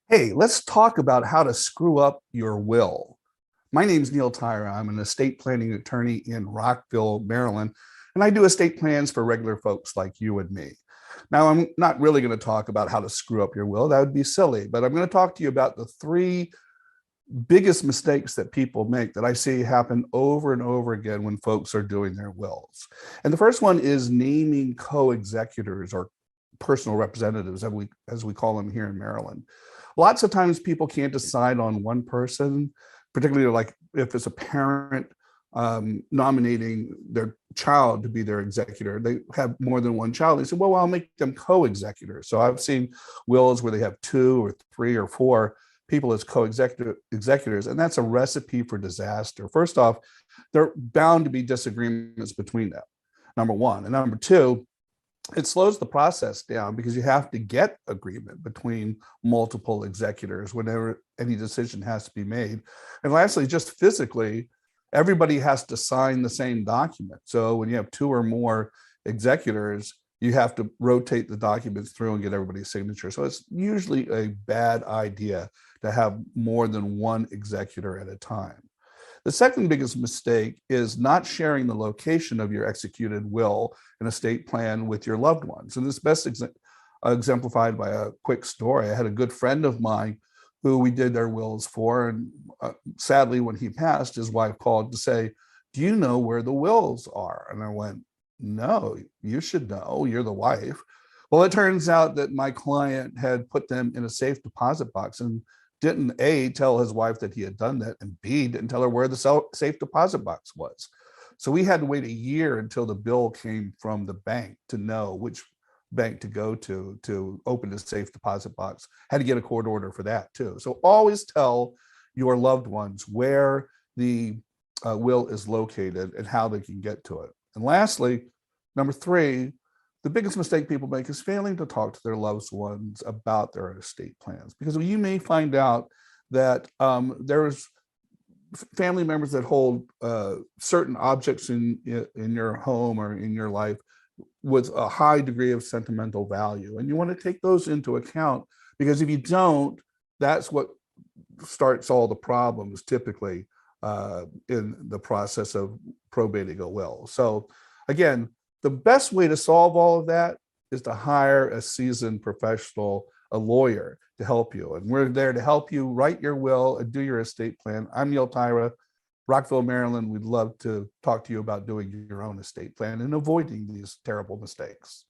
Hey, let's talk about how to screw up your will. My name is Neil Tyra. I'm an estate planning attorney in Rockville, Maryland, and I do estate plans for regular folks like you and me. Now, I'm not really going to talk about how to screw up your will. That would be silly, but I'm going to talk to you about the three biggest mistakes that people make that I see happen over and over again when folks are doing their wills. And the first one is naming co-executors or personal representatives, as we call them here in Maryland. Lots of times people can't decide on one person, particularly like if it's a parent nominating their child to be their executor. They have more than one child. They say, well, I'll make them co-executors. So I've seen wills where they have two or three or four people as co-executors, and that's a recipe for disaster. First off, there are bound to be disagreements between them, number one. And number two, it slows the process down because you have to get agreement between multiple executors whenever any decision has to be made. And lastly, just physically, everybody has to sign the same document. So when you have two or more executors, you have to rotate the documents through and get everybody's signature. So it's usually a bad idea to have more than one executor at a time. The second biggest mistake is not sharing the location of your executed will and estate plan with your loved ones. And this best exemplified by a quick story. I had a good friend of mine who we did their wills for. And sadly, when he passed, his wife called to say, do you know where the wills are? And I went, no, you should know. You're the wife. Well, it turns out that my client had put them in a safe deposit box and didn't A, tell his wife that he had done that, and B, didn't tell her where the safe deposit box was. So we had to wait a year until the bill came from the bank to know which bank to go to open a safe deposit box. Had to get a court order for that too. So always tell your loved ones where the will is located and how they can get to it. And lastly, number three, the biggest mistake people make is failing to talk to their loved ones about their estate plans, because you may find out that there's family members that hold certain objects in your home or in your life with a high degree of sentimental value, and you want to take those into account, because if you don't, that's what starts all the problems typically in the process of probating a will. So again, the best way to solve all of that is to hire a seasoned professional, a lawyer, to help you. And we're there to help you write your will and do your estate plan. I'm Neil Tyra, Rockville, Maryland. We'd love to talk to you about doing your own estate plan and avoiding these terrible mistakes.